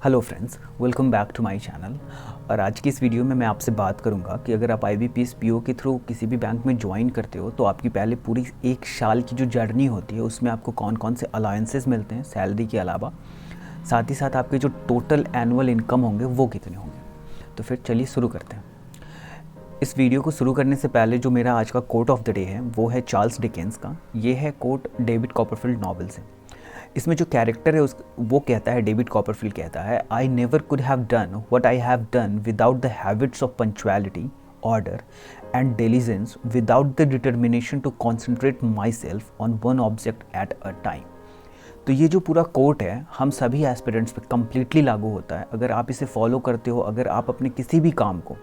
Hello friends, welcome back to my channel. और आज की इस वीडियो में मैं आपसे बात करूंगा कि अगर आप IBPS PO के थ्रू किसी भी बैंक में ज्वाइन करते हो तो आपकी पहले पूरी एक साल की जो जर्नी होती है उसमें आपको कौन कौन से अलाउंसेस मिलते हैं सैलरी के अलावा, साथ ही साथ आपके जो टोटल एनुअल इनकम होंगे वो कितने होंगे। तो फिर चलिए शुरू करते हैं। इस वीडियो को शुरू करने से पहले जो मेरा आज का कोट ऑफ द डे है वो है चार्ल्स डिकेंस का। ये है कोट डेविड कॉपरफील्ड नॉवेल से। इसमें जो कैरेक्टर है वो कहता है, डेविड कॉपरफील्ड कहता है, I never could have done what I have done without the habits of punctuality, order and diligence, without the determination to concentrate myself on one object at a time. तो ये जो पूरा coat है हम सभी aspirants पे completely लागू होता है। अगर आप इसे फॉलो करते हो, अगर आप अपने किसी भी काम को,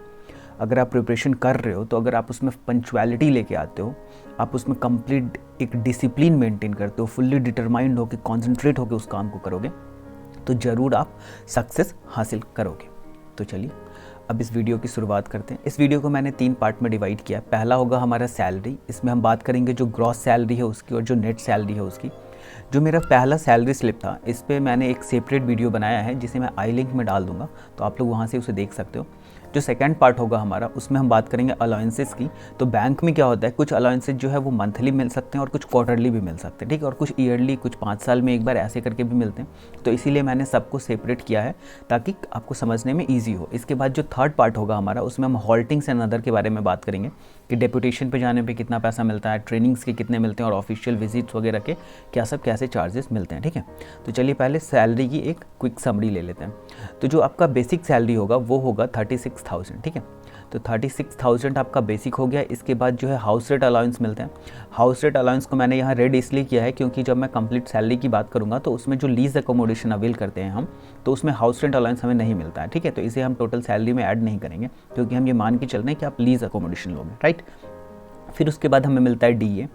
अगर आप प्रिपरेशन कर रहे हो तो अगर आप उसमें पंक्चुअलिटी लेके आते हो, आप उसमें कंप्लीट एक डिसिप्लिन मेंटेन करते हो, फुल्ली डिटरमाइंड होकर कॉन्सेंट्रेट होकर उस काम को करोगे तो ज़रूर आप सक्सेस हासिल करोगे। तो चलिए अब इस वीडियो की शुरुआत करते हैं। इस वीडियो को मैंने 3 पार्ट में डिवाइड किया। पहला होगा हमारा सैलरी, इसमें हम बात करेंगे जो ग्रॉस सैलरी है उसकी और जो नेट सैलरी है उसकी। जो मेरा पहला सैलरी स्लिप था इस पर मैंने एक सेपरेट वीडियो बनाया है जिसे मैं आई लिंक में डाल दूंगा, तो आप लोग वहाँ से उसे देख सकते हो। जो सेकंड पार्ट होगा हमारा उसमें हम बात करेंगे अलाउंसेस की। तो बैंक में क्या होता है, कुछ अलाउंसेस जो है वो मंथली मिल सकते हैं और कुछ क्वार्टरली भी मिल सकते हैं, ठीक है, और कुछ ईयरली, कुछ 5 साल में एक बार ऐसे करके भी मिलते हैं। तो इसीलिए मैंने सबको सेपरेट किया है ताकि आपको समझने में ईजी हो। इसके बाद जो थर्ड पार्ट होगा हमारा उसमें हम हॉल्टिंग्स एंड अदर के बारे में बात करेंगे कि डेपुटेशन पे जाने पे कितना पैसा मिलता है, ट्रेनिंग्स के कितने मिलते हैं और ऑफिशियल विजिट्स वगैरह के क्या सब कैसे चार्जेस मिलते हैं, ठीक है। तो चलिए पहले सैलरी की एक क्विक समरी ले लेते हैं। तो जो आपका बेसिक सैलरी होगा वो होगा 36,000, ठीक है। तो 36,000 आपका बेसिक हो गया। इसके बाद जो है हाउस रेट अलाउंस मिलते हैं। हाउस रेट अलाउंस को मैंने यहाँ रेड इसलिए किया है क्योंकि जब मैं कंप्लीट सैलरी की बात करूँगा तो उसमें जो लीज अकोमोडेशन अवेल करते हैं हम, तो उसमें हाउस रेंट अलाउंस हमें नहीं मिलता है, ठीक है। तो इसे हम टोटल सैलरी में ऐड नहीं करेंगे क्योंकि हम ये मान के चल रहे हैं कि आप लीज अकोमोडेशन लोगे, राइट। फिर उसके बाद हमें मिलता है DA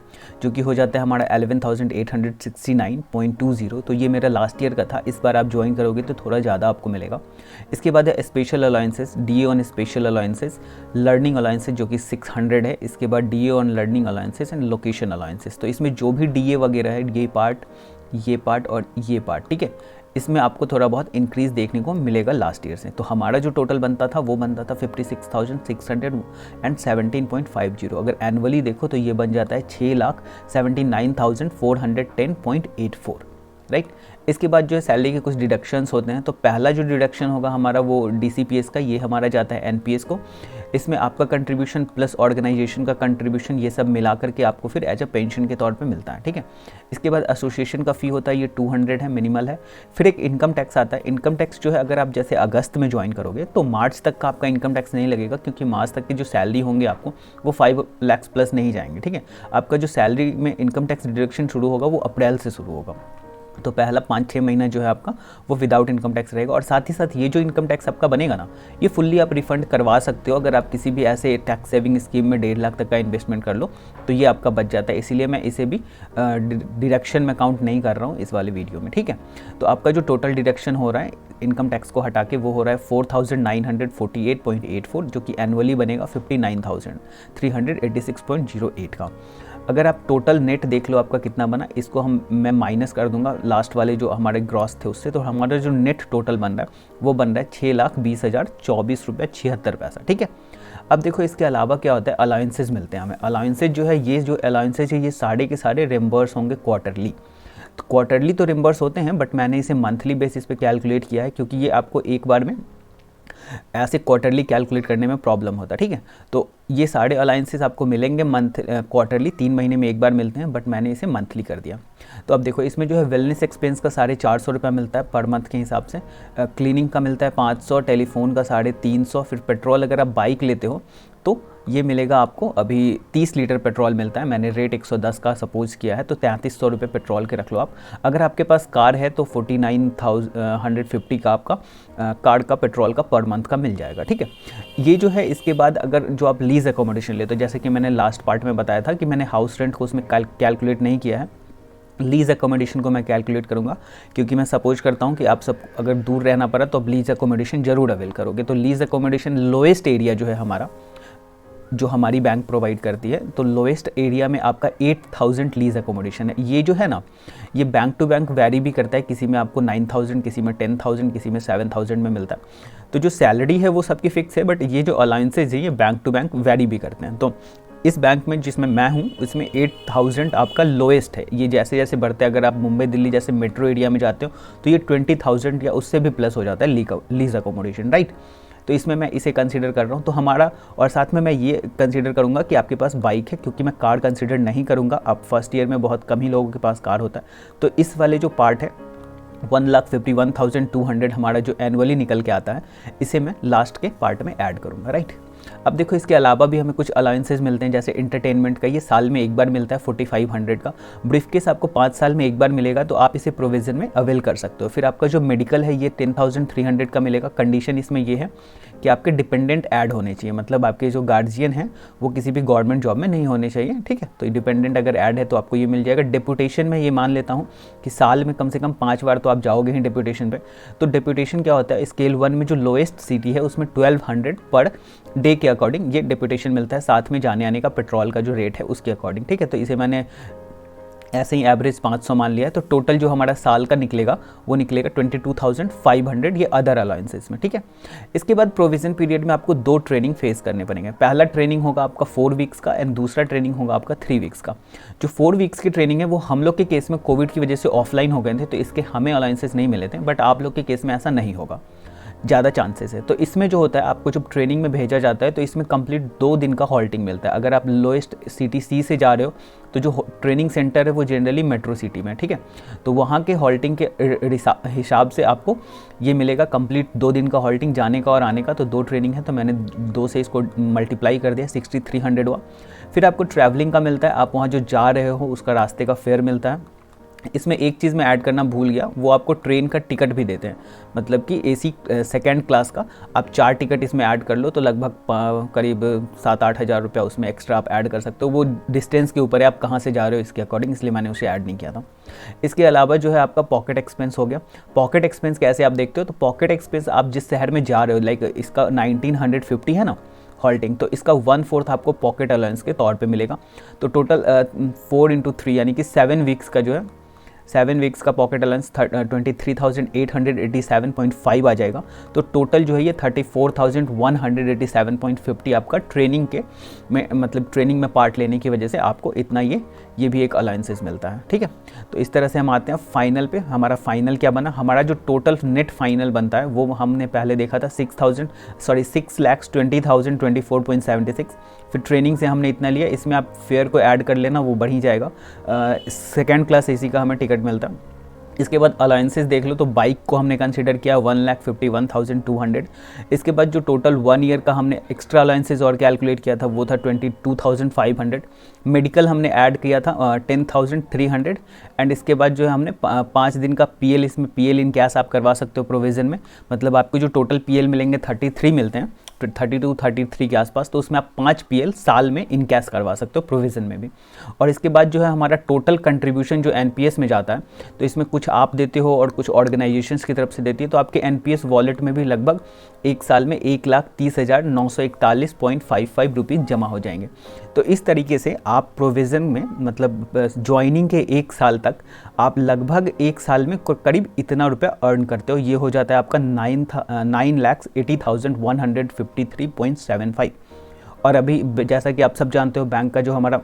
जो कि हो जाता है हमारा 11,869.20। तो ये मेरा लास्ट ईयर का था, इस बार आप ज्वाइन करोगे तो थोड़ा ज़्यादा आपको मिलेगा। इसके बाद है special allowances, DA on special allowances, learning allowances जो कि 600 है। इसके बाद DA on learning allowances and location allowances. तो इसमें जो भी DA वगैरह है, ये पार्ट और ये पार्ट, ठीक है, इसमें आपको थोड़ा बहुत इंक्रीज़ देखने को मिलेगा लास्ट ईयर से। तो हमारा जो टोटल बनता था वो बनता था 56,617.50। अगर एनुअली देखो तो ये बन जाता है 6,79,410.84, राइट। इसके बाद जो है सैलरी के कुछ डिडक्शंस होते हैं। तो पहला जो डिडक्शन होगा हमारा वो DCPS का, ये हमारा जाता है NPS को। इसमें आपका कंट्रीब्यूशन प्लस ऑर्गेनाइजेशन का कंट्रीब्यूशन ये सब मिला करके आपको फिर एज अ पेंशन के तौर पे मिलता है, ठीक है। इसके बाद एसोसिएशन का फ़ी होता है, ये 200 है, मिनिमल है। फिर एक इनकम टैक्स आता है। इनकम टैक्स जो है अगर आप जैसे अगस्त में ज्वाइन करोगे तो मार्च तक का आपका इनकम टैक्स नहीं लगेगा क्योंकि मार्च तक की जो सैलरी होंगे आपको वो 5 लाख प्लस नहीं जाएंगे, ठीक है। आपका जो सैलरी में इनकम टैक्स डिडक्शन शुरू होगा वो अप्रैल से शुरू होगा। तो पहला 5-6 महीना जो है आपका वो विदाउट इनकम टैक्स रहेगा। और साथ ही साथ ये जो इनकम टैक्स आपका बनेगा ना, ये फुल्ली आप रिफंड करवा सकते हो अगर आप किसी भी ऐसे टैक्स सेविंग स्कीम में 1.5 लाख तक का इन्वेस्टमेंट कर लो तो ये आपका बच जाता है। इसीलिए मैं इसे भी डिडक्शन में काउंट नहीं कर रहा हूँ इस वाले वीडियो में, ठीक है। तो आपका जो टोटल डिडक्शन हो रहा है इनकम टैक्स को हटा के वो हो रहा है 4,948.84, जो कि एनुअली बनेगा 59,386.08 का। अगर आप टोटल नेट देख लो आपका कितना बना, इसको मैं माइनस कर दूंगा लास्ट वाले जो हमारे ग्रॉस थे उससे, तो हमारा जो नेट टोटल बन रहा है वो बन रहा है 6,20,024.76 रुपये, ठीक है। अब देखो इसके अलावा क्या होता है, अलाउंसेस मिलते हैं हमें। अलाउंसेस जो है, ये जो अलाउंसेस है ये सारे के सारे रिम्बर्स होंगे क्वार्टरली। तो क्वार्टरली तो रिम्बर्स होते हैं बट मैंने इसे मंथली बेसिस पे कैलकुलेट किया है क्योंकि ये आपको एक बार में ऐसे क्वार्टरली कैलकुलेट करने में प्रॉब्लम होता है, ठीक है। तो ये सारे अलाउंसेस आपको मिलेंगे क्वार्टरली, 3 महीने में एक बार मिलते हैं बट मैंने इसे मंथली कर दिया। तो अब देखो इसमें जो है वेलनेस एक्सपेंस का 450 रुपये मिलता है पर मंथ के हिसाब से, क्लीनिंग का मिलता है 500, टेलीफोन का 350, फिर पेट्रोल अगर आप बाइक लेते हो तो ये मिलेगा आपको, अभी 30 लीटर पेट्रोल मिलता है, मैंने रेट 110 का सपोज किया है तो 3300 रुपये पेट्रोल के रख लो आप। अगर आपके पास कार है तो 49,150 का आपका कार का पेट्रोल का पर मंथ का मिल जाएगा, ठीक है। ये जो है इसके बाद अगर जो आप लीज एकोमोडेशन लेते हो, जैसे कि मैंने लास्ट पार्ट में बताया था कि मैंने हाउस रेंट को उसमें कैलकुलेट नहीं किया है, लीज अकोमोडेशन को मैं कैलकुलेट करूंगा क्योंकि मैं सपोज करता हूं कि आप सब अगर दूर रहना पड़ा तो आप लीज अकोमोडेशन जरूर अवेल करोगे। तो लीज अकोमोडेशन लोएस्ट एरिया जो है हमारा जो हमारी बैंक प्रोवाइड करती है, तो लोएस्ट एरिया में आपका 8000 लीज अकोमोडेशन है। ये जो है ना, ये बैंक टू बैंक वैरी भी करता है, किसी में आपको 9000, किसी में 10000, किसी में 7000 में मिलता है। तो जो सैलरी है वो सबकी फिक्स है, बट ये जो अलाउंसेज है ये बैंक टू बैंक वैरी भी करते हैं। तो इस बैंक में जिसमें मैं हूँ इसमें 8000 आपका लोएस्ट है। ये जैसे जैसे बढ़ते हैं, अगर आप मुंबई दिल्ली जैसे मेट्रो एरिया में जाते हो तो ये 20000 या उससे भी प्लस हो जाता है लीज अकोमोडेशन, राइट। तो इसमें मैं इसे कंसीडर कर रहा हूँ। तो हमारा, और साथ में मैं ये कंसीडर करूँगा कि आपके पास बाइक है, क्योंकि मैं कार कंसीडर नहीं करूँगा। आप फर्स्ट ईयर में बहुत कम ही लोगों के पास कार होता है। तो इस वाले जो पार्ट है 1,51,200 हमारा जो एनुअली निकल के आता है, इसे मैं लास्ट के पार्ट में ऐड करूँगा, राइट। अब देखो, इसके अलावा भी हमें कुछ अलाउंसेस मिलते हैं, जैसे इंटरटेनमेंट का, ये साल में एक बार मिलता है 4500 का। ब्रीफकेस आपको 5 साल में एक बार मिलेगा, तो आप इसे प्रोविज़न में अवेल कर सकते हो। फिर आपका जो मेडिकल है ये 10,300 का मिलेगा। कंडीशन इसमें ये है कि आपके डिपेंडेंट ऐड होने चाहिए, मतलब आपके जो गार्जियन हैं वो किसी भी गवर्नमेंट जॉब में नहीं होने चाहिए, ठीक है। तो डिपेंडेंट अगर ऐड है तो आपको ये मिल जाएगा। डेपुटेशन में ये मान लेता हूँ कि साल में कम से कम 5 बार तो आप जाओगे ही डेपुटेशन पे। तो डेपुटेशन क्या होता है, स्केल 1 में जो लोएस्ट सिटी है उसमें 1200 पर डे के अकॉर्डिंग ये डेपुटेशन मिलता है, साथ में जाने आने का पेट्रोल का जो रेट है उसके अकॉर्डिंग, ठीक है। तो इसे मैंने ऐसे ही एवरेज 500 मान लिया है। तो टोटल जो हमारा साल का निकलेगा वो निकलेगा 22,500, ये अदर अलाउंसेस में, ठीक है। इसके बाद प्रोविजन पीरियड में आपको 2 ट्रेनिंग फेस करने पड़ेंगे। पहला ट्रेनिंग होगा आपका 4 वीक्स का एंड दूसरा ट्रेनिंग होगा आपका 3 वीक्स का। जो 4 वीक्स की ट्रेनिंग है वो हम लोग के केस में कोविड की वजह से ऑफलाइन हो गए थे, तो इसके हमें अलाउंसेस नहीं मिले थे, बट आप लोग के केस में ऐसा नहीं होगा, ज़्यादा चांसेस है। तो इसमें जो होता है, आपको जब ट्रेनिंग में भेजा जाता है तो इसमें कंप्लीट 2 दिन का हॉल्टिंग मिलता है। अगर आप लोएस्ट सिटी सी से जा रहे हो तो जो ट्रेनिंग सेंटर है वो जनरली मेट्रो सिटी में, ठीक है। तो वहाँ के हॉल्टिंग के हिसाब से आपको ये मिलेगा कंप्लीट 2 दिन का हॉल्टिंग, जाने का और आने का। तो 2 ट्रेनिंग है, तो मैंने 2 से इसको मल्टीप्लाई कर दिया, 6300 हुआ। फिर आपको ट्रैवलिंग का मिलता है, आप वहाँ जो जा रहे हो उसका रास्ते का फेयर मिलता है। इसमें एक चीज़ मैं ऐड करना भूल गया, वो आपको ट्रेन का टिकट भी देते हैं, मतलब कि एसी सेकेंड क्लास का आप 4 टिकट इसमें ऐड कर लो तो लगभग करीब 7-8 हज़ार रुपया उसमें एक्स्ट्रा आप ऐड कर सकते हो। वो डिस्टेंस के ऊपर है, आप कहाँ से जा रहे हो इसके अकॉर्डिंग, इसलिए मैंने उसे ऐड नहीं किया था। इसके अलावा जो है आपका पॉकेट एक्सपेंस हो गया। पॉकेट एक्सपेंस कैसे आप देखते हो, तो पॉकेट एक्सपेंस आप जिस शहर में जा रहे हो, लाइक इसका 1950 है ना हॉल्टिंग, तो इसका 1/4 आपको पॉकेट अलाउंस के तौर पे मिलेगा। तो टोटल 4 × 3 यानी कि 7 वीक्स का जो है 7 वीक्स का पॉकेट अलाउंस 23,887.5 आ जाएगा। तो टोटल जो है ये 34,187.50 आपका ट्रेनिंग के में, मतलब ट्रेनिंग में पार्ट लेने की वजह से आपको इतना ये भी एक अलाउंसेस मिलता है, ठीक है। तो इस तरह से हम आते हैं फाइनल पे। हमारा फाइनल क्या बना, हमारा जो टोटल नेट फाइनल बनता है वो हमने पहले देखा था 6,20,24.76। फिर ट्रेनिंग से हमने इतना लिया, इसमें आप फेयर को ऐड कर लेना, वो बढ़ ही जाएगा। सेकेंड क्लास एसी का हमें टिकट मिलता है। इसके बाद अलाउंसेस देख लो, तो बाइक को हमने कंसीडर किया 1,51,200। इसके बाद जो टोटल 1 ईयर का हमने एक्स्ट्रा अलाउंसेस और कैलकुलेट किया था वो था 22,500। मेडिकल हमने ऐड किया था 10,300। एंड इसके बाद जो है हमने 5 दिन का पीएल, इसमें पीएल इन कैश आप करवा सकते हो प्रोविज़न में, मतलब आपको जो टोटल पीएल मिलेंगे 33 मिलते हैं, 32-33 के आसपास। तो उसमें आप 5 पीएल साल में इन कैश करवा सकते हो प्रोविज़न में भी। और इसके बाद जो है हमारा टोटल कंट्रीब्यूशन जो एनपीएस में जाता है, तो इसमें कुछ आप देते हो और कुछ ऑर्गेनाइजेशंस की तरफ से देती है, तो आपके एनपीएस वॉलेट में भी लगभग एक साल में 1,30,941.55 रुपीज़ जमा हो जाएंगे। तो इस तरीके से आप प्रोविज़न में, मतलब ज्वाइनिंग के 1 साल तक आप लगभग 1 साल में करीब इतना रुपया अर्न करते हो। ये हो जाता है आपका 9,80,153.75। और अभी जैसा कि आप सब जानते हो, बैंक का जो हमारा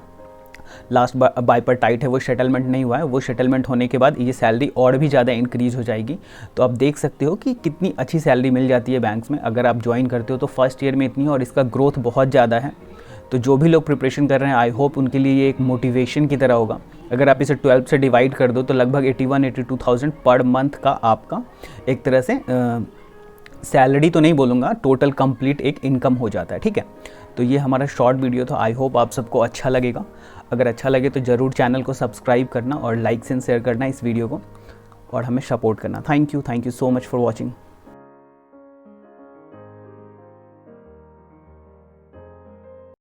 लास्ट बाइपर टाइट है वो सेटलमेंट नहीं हुआ है। वो सेटलमेंट होने के बाद ये सैलरी और भी ज़्यादा इंक्रीज़ हो जाएगी। तो आप देख सकते हो कि कितनी अच्छी सैलरी मिल जाती है बैंक्स में अगर आप ज्वाइन करते हो। तो फर्स्ट ईयर में इतनी, और इसका ग्रोथ बहुत ज़्यादा है। तो जो भी लोग प्रिपरेशन कर रहे हैं, आई होप उनके लिए ये एक मोटिवेशन की तरह होगा। अगर आप इसे 12 से डिवाइड कर दो तो लगभग 81-82,000 पर मंथ का आपका एक तरह से सैलरी तो नहीं बोलूँगा, टोटल कंप्लीट एक इनकम हो जाता है, ठीक है। तो ये हमारा शॉर्ट वीडियो था। आई होप आप सबको अच्छा लगेगा। अगर अच्छा लगे तो ज़रूर चैनल को सब्सक्राइब करना और लाइक एंड शेयर करना इस वीडियो को, और हमें सपोर्ट करना। Thank you so much for watching.